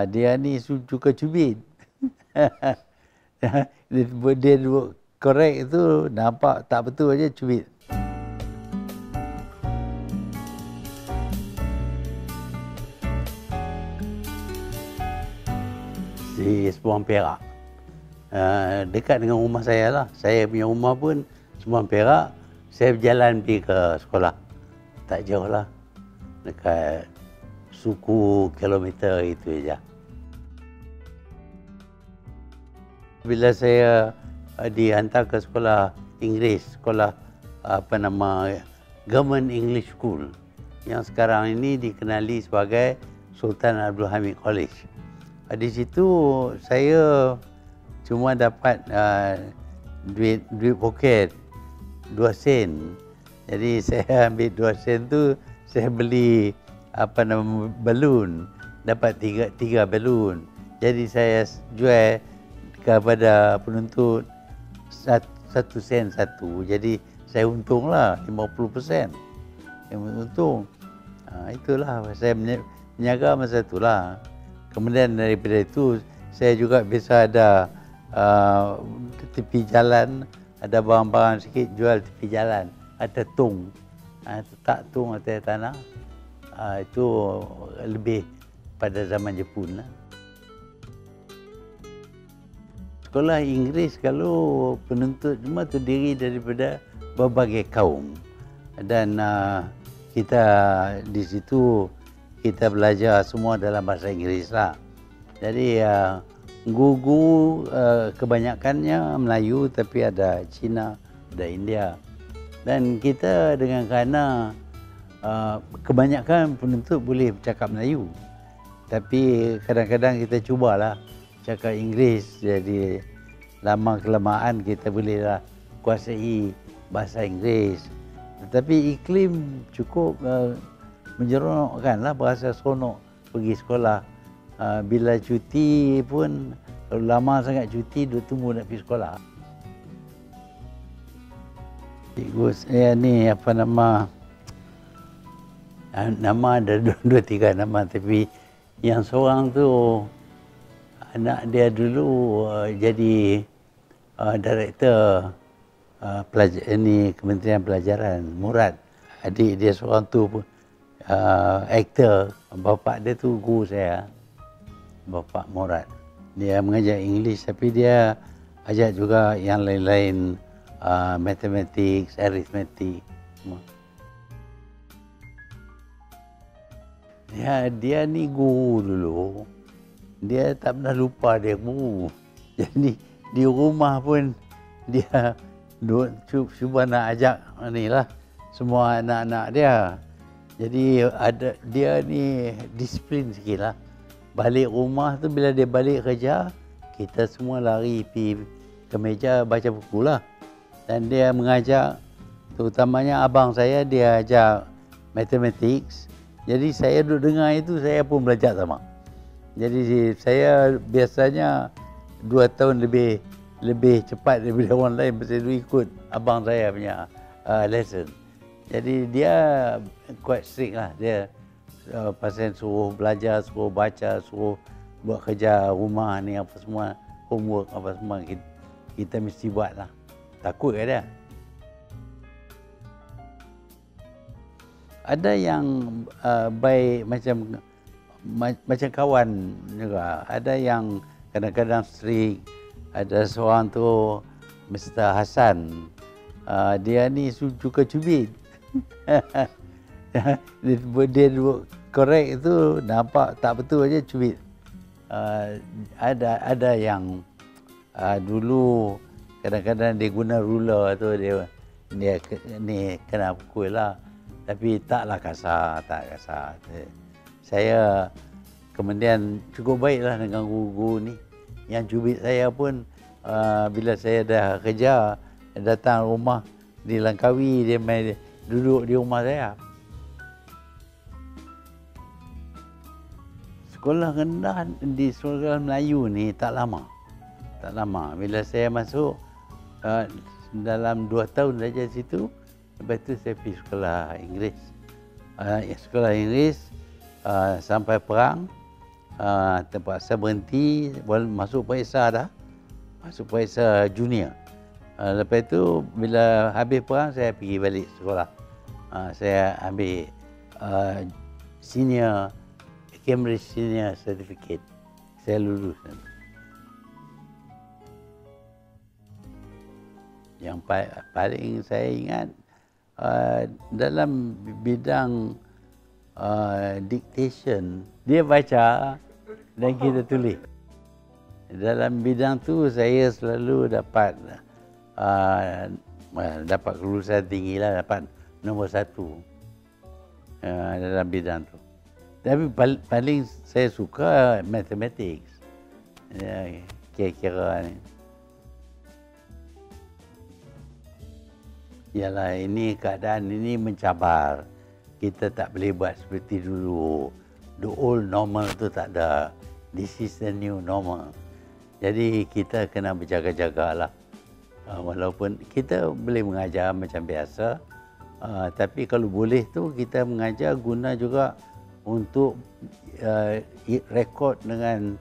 Dia ni suka cubit. Dia korek itu nampak tak betul aja cubit. Di Sembuang Perak. Dekat dengan rumah saya lah. Saya punya rumah pun Sembuang Perak. Saya berjalan pergi ke sekolah. Tak jauh lah. Dekat suku kilometer itu saja. Bila saya dihantar ke sekolah Inggeris, sekolah Government English School, yang sekarang ini dikenali sebagai Sultan Abdul Hamid College. Di situ saya cuma dapat duit poket 2 sen. Jadi saya ambil 2 sen tu, saya beli balun, dapat 3 balun. Jadi saya jual kepada penuntut 1 sen satu. Jadi saya untunglah 50%. Untung. Itulah saya menjaga masa itulah. Kemudian daripada itu saya juga biasa ada tepi jalan, ada barang-barang sikit jual tepi jalan. Ada tung. Tak tung atas tanah. Itu lebih pada zaman Jepun lah. Sekolah Inggeris kalau penuntut semua terdiri daripada berbagai kaum. Dan kita di situ kita belajar semua dalam bahasa Inggeris lah. Jadi guru kebanyakannya Melayu, tapi ada Cina, ada India. Dan kita dengan kerana kebanyakan penuntut boleh bercakap Melayu, tapi kadang-kadang kita cubalah cakap Inggeris. Jadi lama-kelamaan kita bolehlah kuasai bahasa Inggeris. Tetapi iklim cukup menyeronokkanlah, bahasa seronok pergi sekolah. Bila cuti pun, lama sangat cuti, duk tunggu nak pergi sekolah. Cikgu saya ni nama ada 2-3 nama, tapi yang seorang tu anak dia dulu jadi direktor Kementerian Pelajaran, Murad. Adik dia seorang tu aktor. Bapa dia tu guru saya, Bapa Murad. Dia mengajar English, tapi dia ajar juga yang lain-lain, mathematics, arithmetic semua. Ya, dia ni guru dulu. Dia tak pernah lupa dia guru. Jadi di rumah pun dia cuba nak ajak semua anak-anak dia. Jadi dia ni disiplin sikit lah. Balik rumah tu, bila dia balik kerja, kita semua lari pergi ke meja baca buku lah. Dan dia mengajar, terutamanya abang saya, dia ajar mathematics. Jadi saya duduk dengar itu, saya pun belajar sama. Jadi saya biasanya 2 tahun lebih cepat daripada orang lain, pasal itu ikut abang saya punya lesson. Jadi dia quite strict lah. Dia pasal suruh belajar, suruh baca, suruh buat kerja rumah ni apa semua, homework apa semua kita mesti buat lah. Takut ke dia? Ada yang baik macam kawan juga. Ada yang kadang-kadang strict. Ada seorang tu, Mr. Hassan. Dia ni suka cubit. Dia korek itu nampak tak betul aja cubit. Ada yang dulu kadang-kadang dia guna ruler tu, dia ni kena pukul lah. Tapi taklah kasar, tak kasar. Saya kemudian cukup baiklah dengan guru-guru ni. Yang cubit saya pun bila saya dah kerja, datang rumah di Langkawi, dia main duduk di rumah saya. Sekolah rendah di sekolah Melayu ni tak lama. Bila saya masuk dalam 2 tahun saja situ, lepas tu saya pergi sekolah Inggeris. Sekolah Inggeris sampai perang. terpaksa berhenti, masuk Peksa dah, masuk Peksa junior. Lepas itu bila habis perang saya pergi balik sekolah. Saya ambil senior, Cambridge Senior Certificate. Saya lulus. Yang paling saya ingat dalam bidang dictation, dia baca dan kita tulis. Dalam bidang tu saya selalu dapat kelulusan tinggi lah, dapat nombor 1 dalam bidang tu. Tapi paling saya suka mathematics, kira-kira ni. Yalah, ini keadaan ini mencabar. Kita tak boleh buat seperti dulu. The old normal tu tak ada. This is the new normal. Jadi kita kena berjaga-jagalah. Walaupun kita boleh mengajar macam biasa, tapi kalau boleh tu kita mengajar guna juga untuk rekod dengan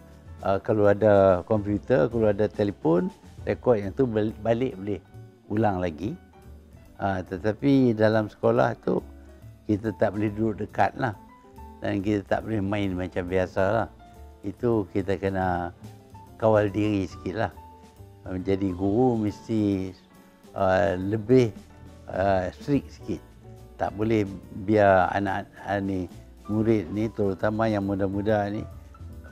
kalau ada komputer, kalau ada telefon, rekod yang tu balik boleh ulang lagi. Tetapi dalam sekolah tu kita tak boleh duduk dekat lah, dan kita tak boleh main macam biasa lah. Itu kita kena kawal diri sikit lah. Jadi guru mesti lebih strict sikit. Tak boleh biar anak ni, murid ni, terutama yang muda-muda ni,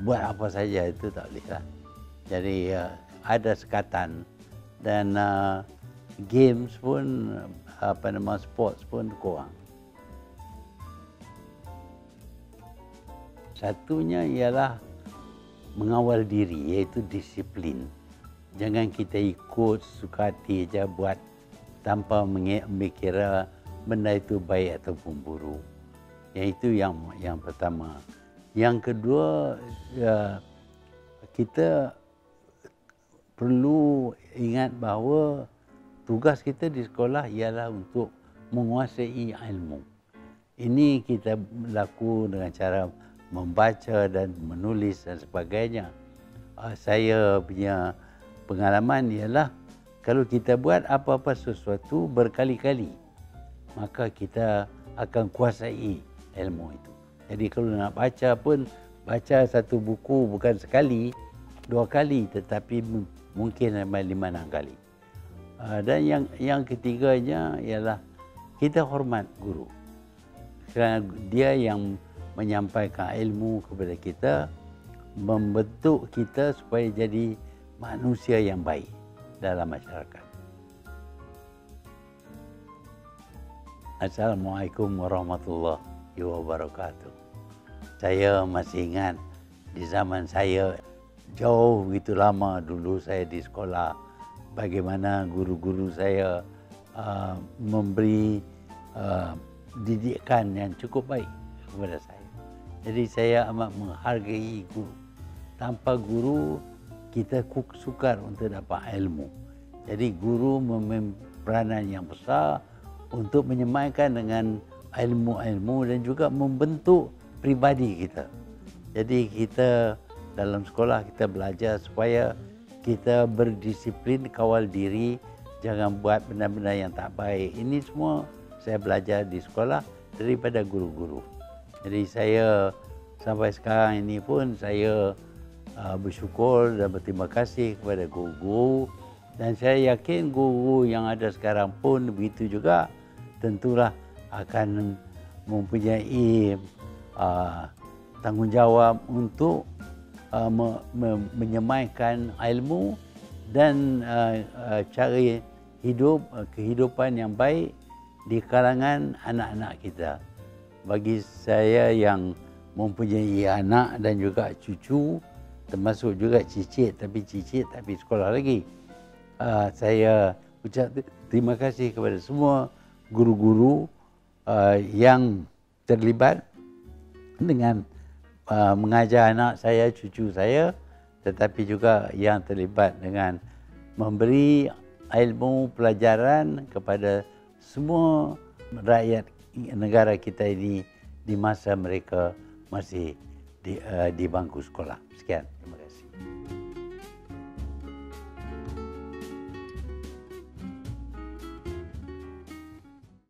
buat apa saja, itu tak boleh lah. Jadi ada sekatan, dan games pun, sports pun kurang. Satunya ialah mengawal diri, iaitu disiplin. Jangan kita ikut suka hati saja buat tanpa memikirkan benda itu baik ataupun buruk. Itu yang pertama. Yang kedua, kita perlu ingat bahawa tugas kita di sekolah ialah untuk menguasai ilmu. Ini kita laku dengan cara membaca dan menulis dan sebagainya. Saya punya pengalaman ialah kalau kita buat apa-apa sesuatu berkali-kali, maka kita akan kuasai ilmu itu. Jadi kalau nak baca pun, baca satu buku bukan sekali, 2 kali, tetapi mungkin 5-6 kali. Dan yang ketiganya ialah kita hormat guru. Kerana dia yang menyampaikan ilmu kepada kita, membentuk kita supaya jadi manusia yang baik dalam masyarakat. Assalamualaikum warahmatullahi wabarakatuh. Saya masih ingat di zaman saya, jauh begitu lama dulu saya di sekolah, bagaimana guru-guru saya memberi didikan yang cukup baik kepada saya. Jadi saya amat menghargai guru. Tanpa guru, kita sukar untuk dapat ilmu. Jadi guru mempunyai peranan yang besar untuk menyemaikan dengan ilmu-ilmu dan juga membentuk pribadi kita. Jadi kita dalam sekolah kita belajar supaya kita berdisiplin, kawal diri, jangan buat benda-benda yang tak baik. Ini semua saya belajar di sekolah daripada guru-guru. Jadi saya sampai sekarang ini pun saya bersyukur dan berterima kasih kepada guru-guru, dan saya yakin guru yang ada sekarang pun begitu juga, tentulah akan mempunyai tanggungjawab untuk menyemaikan ilmu dan cara hidup, kehidupan yang baik di kalangan anak-anak kita. Bagi saya yang mempunyai anak dan juga cucu, termasuk juga cicit tapi sekolah lagi, saya ucap terima kasih kepada semua guru-guru yang terlibat dengan mengajar anak saya, cucu saya, tetapi juga yang terlibat dengan memberi ilmu pelajaran kepada semua rakyat negara kita ini di masa mereka masih di bangku sekolah. Sekian, terima kasih.